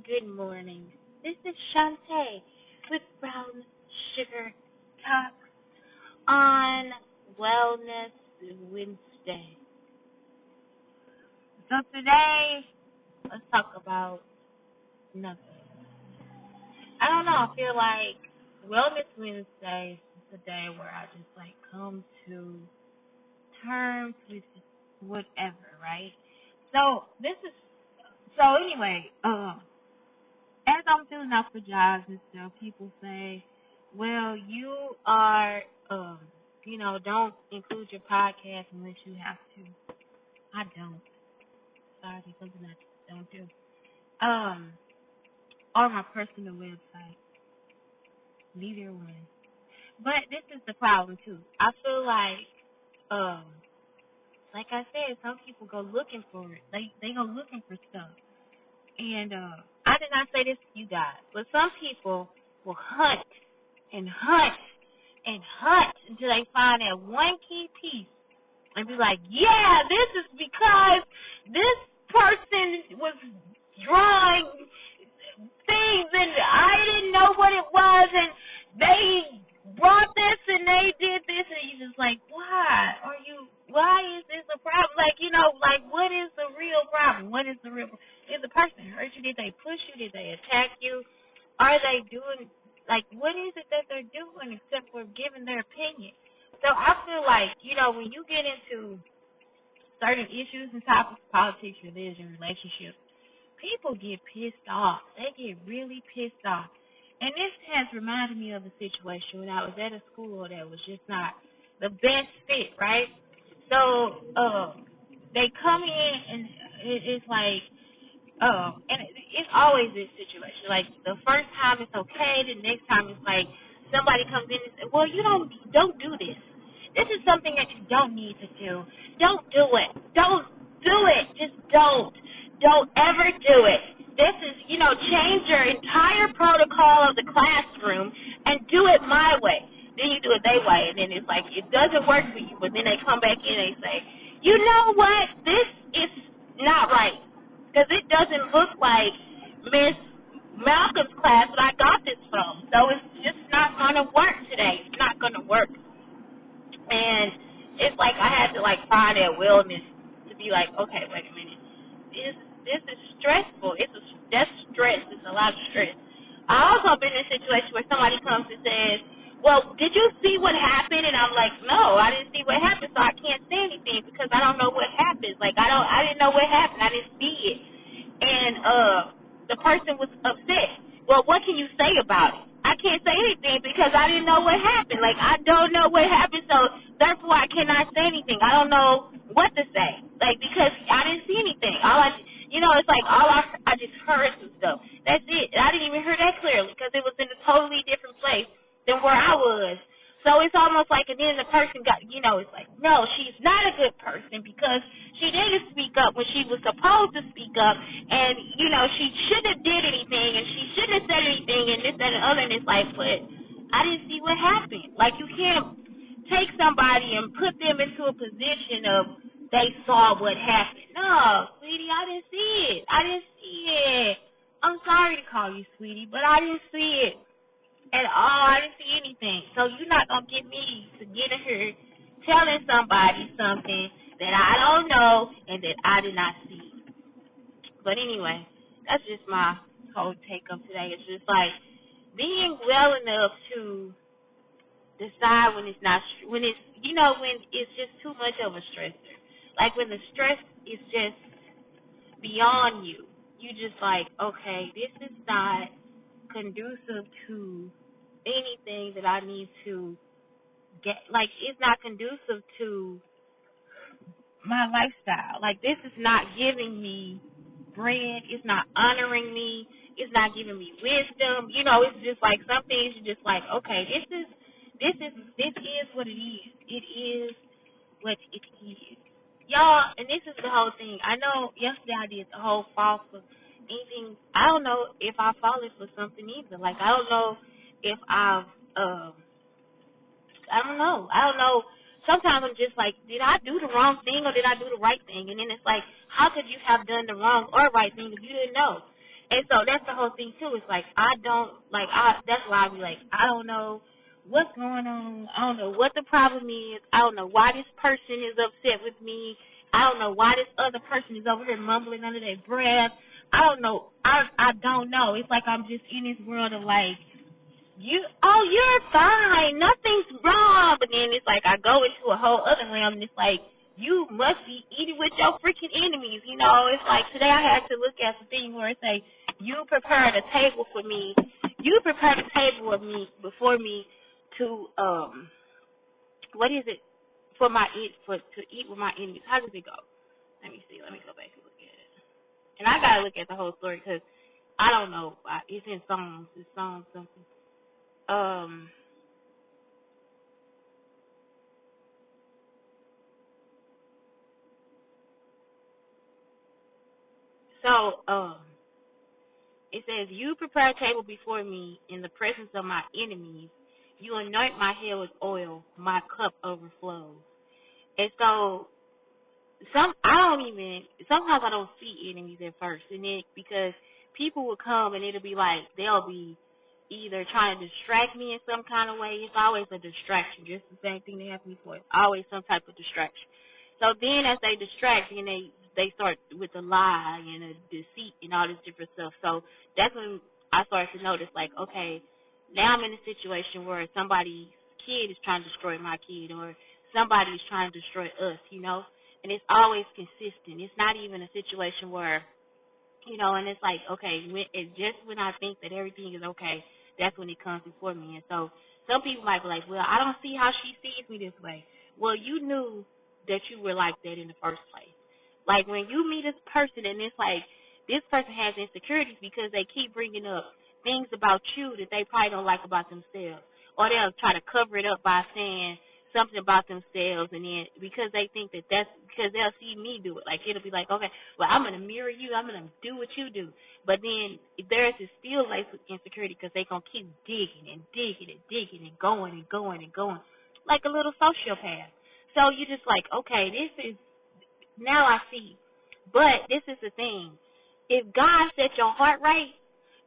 good morning. This is Shantae with Brown Sugar Talk on Wellness Wednesday. So today, let's talk about nothing. I don't know, I feel like Wellness Wednesday is a day where I just come to terms with whatever, right? So as I'm filling out for jobs and stuff, people say, well, you are, don't include your podcast unless you have to. I don't. Sorry, it's something I don't do. Or my personal website. Neither one. But this is the problem, too. I feel like I said, some people go looking for it. They go looking for stuff. And I did not say this to you guys, but some people will hunt and hunt and hunt until they find that one key piece and be like, yeah, this is because this person was drawing things and I didn't know what it was and they brought this and they did this, and you just like, why is this a problem? What is the real problem? What is the real problem? Did the person hurt you? Did they push you? Did they attack you? Are they doing, what is it that they're doing except for giving their opinion? So I feel like, when you get into certain issues and topics, politics, religion, relationships, people get pissed off. They get really pissed off. And this has reminded me of a situation when I was at a school that was just not the best fit, right? So they come in and it's like, and it's always this situation. Like the first time it's okay, the next time it's like somebody comes in and says, well, you don't do this. This is something that you don't need to do. Don't do it. Don't do it. Just don't. Don't ever do it. This is, change your entire protocol of the classroom and do it my way. Then you do it their way, and then it's like it doesn't work for you. But then they come back in and they say, you know what? This is not right. Because it doesn't look like Miss Malcolm's class that I got this from. So it's just not going to work today. It's not going to work. And it's like I had to, find that wellness to be like, okay, wait a minute. This is stressful. That's stress. It's a lot of stress. I also been in a situation where somebody comes and says, well, did you see what happened? And I'm like, no, I didn't see what happened, so I can't say anything because I don't know what happened. I didn't know what happened. I didn't see it. And the person was upset. Well, what can you say about it? I can't say anything because I didn't know what happened. I don't know what happened, so therefore I cannot say anything. I don't know what to say, because I didn't see anything. I just heard some stuff. That's it. I didn't even hear that clearly because it was in a totally different place than where I was. So it's almost like, and then the person got, it's like, no, she's not a good person because she didn't speak up when she was supposed to speak up, and, she shouldn't have did anything, and she shouldn't have said anything, and this, that, and the other, and it's like, but I didn't see what happened. You can't take somebody and put them into a position of they saw what happened. No, sweetie, I didn't see it. I didn't see it. I'm sorry to call you sweetie, but I didn't see it at all. I didn't see anything. So you're not going to get me to get in here telling somebody something that I don't know and that I did not see. But anyway, that's just my whole take of today. It's just being well enough to decide when it's not, when it's, when it's just too much of a stressor. When the stress is just beyond you. You just okay, this is not conducive to anything that I need to get. It's not conducive to my lifestyle. This is not giving me bread. It's not honoring me. It's not giving me wisdom. It's just some things you're just okay, this is what it is. It is what it is. Y'all, and this is the whole thing. I know yesterday I did the whole fall for anything. I don't know if I fallen for something either. I don't know if I've, I don't know. Sometimes I'm just did I do the wrong thing or did I do the right thing? And then it's how could you have done the wrong or right thing if you didn't know? And so that's the whole thing too. It's like that's why I be like, I don't know what's going on. I don't know what the problem is. I don't know why this person is upset with me. I don't know why this other person is over here mumbling under their breath. I don't know. I don't know. It's like I'm just in this world of like, you're fine, nothing's wrong. But then it's like I go into a whole other realm, and it's like you must be eating with your freaking enemies. It's like today I had to look at the thing where it say, you prepared a table for me. You prepared a table of me before me to what is it to eat with my enemies. How does it go? Let me see. Let me go back and look at it. And I gotta look at the whole story because I don't know. It's in Psalms. It's Psalms something. It says, you prepare a table before me in the presence of my enemies. You anoint my head with oil. My cup overflows. And so, sometimes I don't see enemies at first. And then, because people will come and it'll be like, they'll be either trying to distract me in some kind of way. It's always a distraction. Just the same thing that happened before. It's always some type of distraction. So then as they distract, and they start with the lie and the deceit and all this different stuff. So that's when I started to notice, like, okay, now I'm in a situation where somebody's kid is trying to destroy my kid, or somebody's trying to destroy us, and it's always consistent. It's not even a situation where, and it's like, okay, just when I think that everything is okay, that's when it comes before me. And so some people might be like, well, I don't see how she sees me this way. Well, you knew that you were like that in the first place. Like when you meet this person and it's like this person has insecurities because they keep bringing up things about you that they probably don't like about themselves, or they'll try to cover it up by saying something about themselves, and then because they think that's because they'll see me do it. Like it'll be like, okay, well, I'm gonna mirror you, I'm gonna do what you do. But then there's this still laced with insecurity because they gonna keep digging and digging and digging and going and going and going, like a little sociopath. So you just like, okay, this is now I see. But this is the thing: if God set your heart right,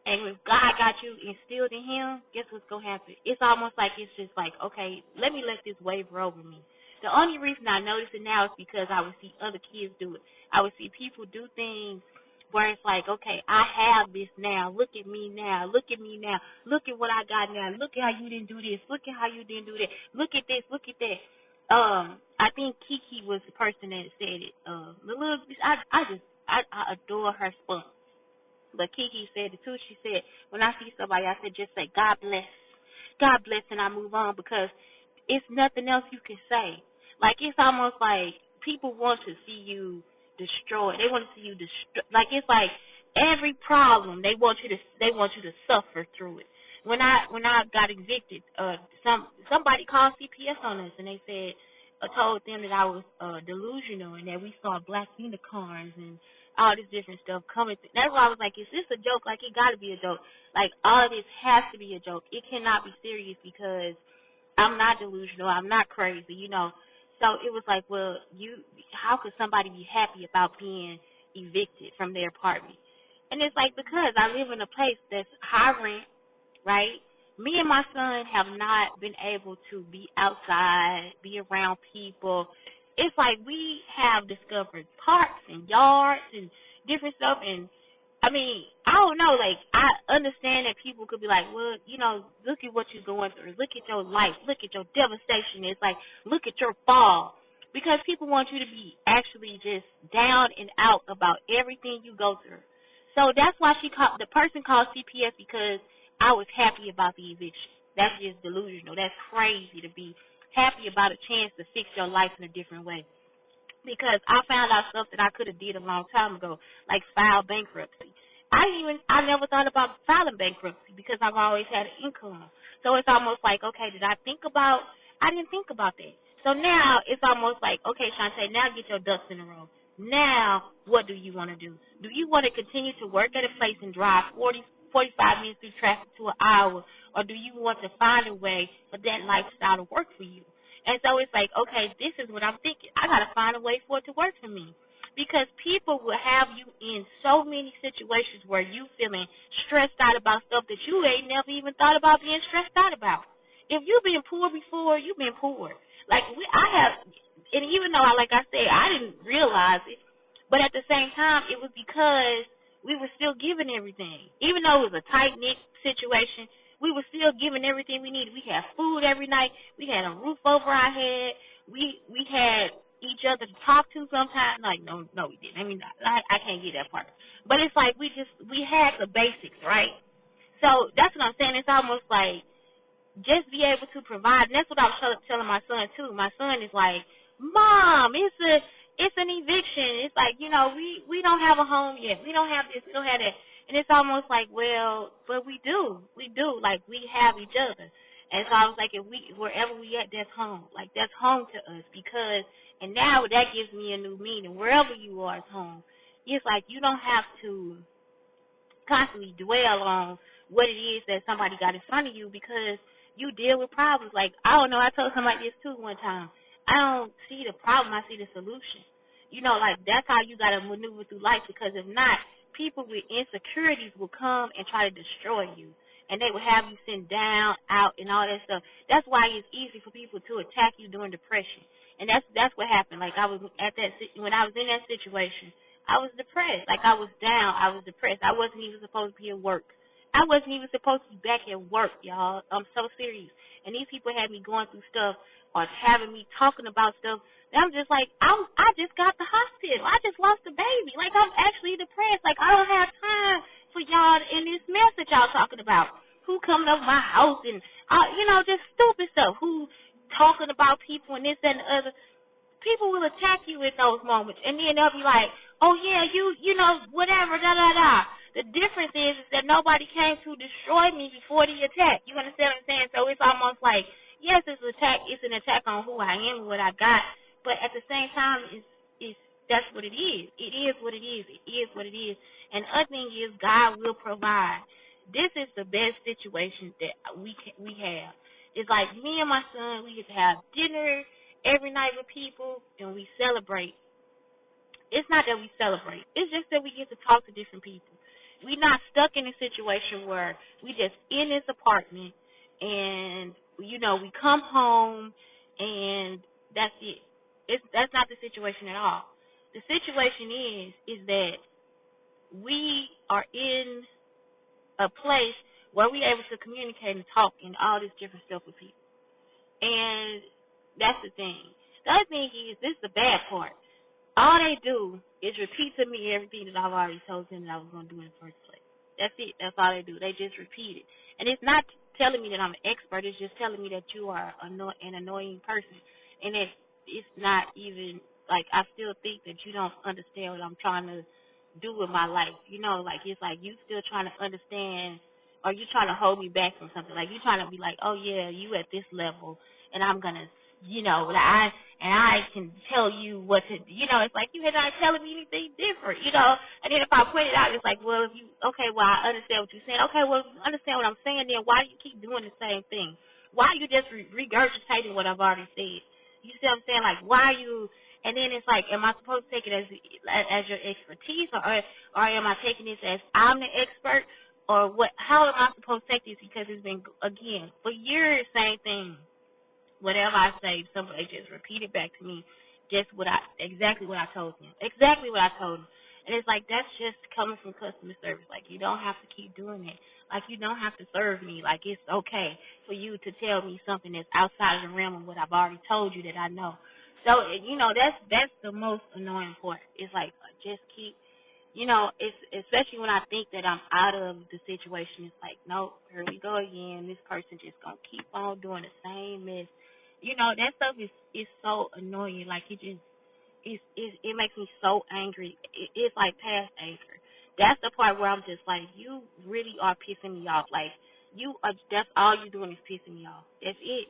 and if God got you instilled in him, guess what's going to happen? It's almost like it's just like, okay, let me let this waver over me. The only reason I notice it now is because I would see other kids do it. I would see people do things where it's like, okay, I have this now. Look at me now. Look at me now. Look at what I got now. Look at how you didn't do this. Look at how you didn't do that. Look at this. Look at that. I think Kiki was the person that said it. I adore her spunk. But Kiki said it too. She said, when I see somebody, I said, just say, God bless. God bless, and I move on, because it's nothing else you can say. Like, it's almost like people want to see you destroyed. They want to see you destroyed. Like, it's like every problem, they want you to suffer through it. When I got evicted, somebody called CPS on us, and they said, told them that I was delusional and that we saw black unicorns and all this different stuff coming. That's why I was like, is this a joke? Like, it got to be a joke. Like, all of this has to be a joke. It cannot be serious, because I'm not delusional. I'm not crazy. So it was like, well, how could somebody be happy about being evicted from their apartment? And it's like, because I live in a place that's high rent, right? Me and my son have not been able to be outside, be around people. It's like we have discovered parks and yards and different stuff. And I mean, I don't know. Like, I understand that people could be like, well, look at what you're going through. Look at your life. Look at your devastation. It's like, look at your fall. Because people want you to be actually just down and out about everything you go through. So that's why the person called CPS, because I was happy about the eviction. That's just delusional. That's crazy to be happy about a chance to fix your life in a different way. Because I found out stuff that I could have did a long time ago, like file bankruptcy. I never thought about filing bankruptcy because I've always had an income. So it's almost like, okay, I didn't think about that. So now it's almost like, okay, Shantae, now get your ducks in a row. Now, what do you want to do? Do you want to continue to work at a place and drive 45 minutes through traffic to an hour, or do you want to find a way for that lifestyle to work for you? And so it's like, okay, this is what I'm thinking. I got to find a way for it to work for me. Because people will have you in so many situations where you feeling stressed out about stuff that you ain't never even thought about being stressed out about. If you've been poor before, you've been poor. Like I have, and even though, like I said, I didn't realize it, but at the same time, it was because we were still given everything. Even though it was a tight-knit situation, we were still given everything we needed. We had food every night. We had a roof over our head. We had each other to talk to sometimes. Like, no, we didn't. I mean, I can't get that part. But it's like we had the basics, right? So that's what I'm saying. It's almost like just be able to provide. And that's what I was telling my son, too. My son is like, Mom, it's an eviction. It's like, we don't have a home yet. We don't have this. We don't have that. And it's almost like, well, but we do. We do. Like, we have each other. And so I was like, wherever we at, that's home. Like, that's home to us because, and now that gives me a new meaning. Wherever you are is home. It's like you don't have to constantly dwell on what it is that somebody got in front of you because you deal with problems. Like, I don't know, I told somebody this too one time. I don't see the problem, I see the solution. Like that's how you got to maneuver through life because if not, people with insecurities will come and try to destroy you. And they will have you sitting down, out, and all that stuff. That's why it's easy for people to attack you during depression. And that's what happened. Like I was when I was in that situation, I was depressed. Like I was down. I was depressed. I wasn't even supposed to be at work. I wasn't even supposed to be back at work, y'all. I'm so serious. And these people had me going through stuff or having me talking about stuff. And I'm just like, I just got the hospital. I just lost a baby. Like I'm actually depressed. Like I don't have time for y'all in this mess that y'all talking about. Who coming over my house and just stupid stuff. Who talking about people and this and the other. People will attack you in those moments, and then they'll be like, oh, yeah, whatever, da-da-da. The difference is that nobody came to destroy me before the attack. You understand what I'm saying? So it's almost like, yes, it's an attack on who I am and what I got, but at the same time, that's what it is. It is what it is. It is what it is. And the other thing is God will provide. This is the best situation that we have. It's like me and my son, we get to have dinner every night with people, and we celebrate. It's not that we celebrate. It's just that we get to talk to different people. We're not stuck in a situation where we just in this apartment, and, we come home, and that's it. That's not the situation at all. The situation is that we are in a place where we're able to communicate and talk and all this different stuff with people. And that's the thing. The other thing is, this is the bad part. All they do is repeat to me everything that I've already told them that I was going to do in the first place. That's it. That's all they do. They just repeat it. And it's not telling me that I'm an expert. It's just telling me that you are an annoying person. And it's not even, like, I still think that you don't understand what I'm trying to do with my life. Like, it's like you still trying to understand, or you trying to hold me back from something. Like, you trying to be like, oh, yeah, you at this level, and I'm going to, I can tell you what to, it's like you're not telling me anything different, And then if I point it out, it's like, well, I understand what you're saying. Okay, well, if you understand what I'm saying, then why do you keep doing the same thing? Why are you just regurgitating what I've already said? You see what I'm saying? Like, why are you, and then it's like, am I supposed to take it as your expertise, or am I taking this as I'm the expert, or what? How am I supposed to take this? Because it's been, again, for years, same thing. Whatever I say, somebody just repeat it back to me, exactly what I told them. Exactly what I told them. And it's like, that's just coming from customer service. Like, you don't have to keep doing it. Like, you don't have to serve me. Like, it's okay for you to tell me something that's outside of the realm of what I've already told you that I know. So, that's the most annoying part. It's like, just keep, it's especially when I think that I'm out of the situation. It's like, nope, here we go again. This person just going to keep on doing the same mess. That stuff is so annoying. Like, it makes me so angry. It's like past anger. That's the part where I'm just like, you really are pissing me off. Like, that's all you're doing is pissing me off. That's it.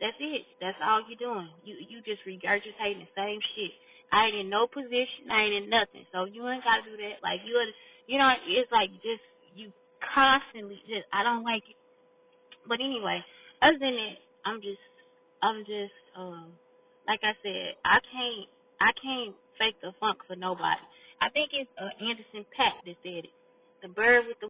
That's it. That's all you're doing. You just regurgitating the same shit. I ain't in no position. I ain't in nothing. So you ain't got to do that. Like, it's like just, you constantly I don't like it. But anyway, other than that, I'm just, like I said, I can't fake the funk for nobody. I think it's Anderson Paak that said it. The bird with the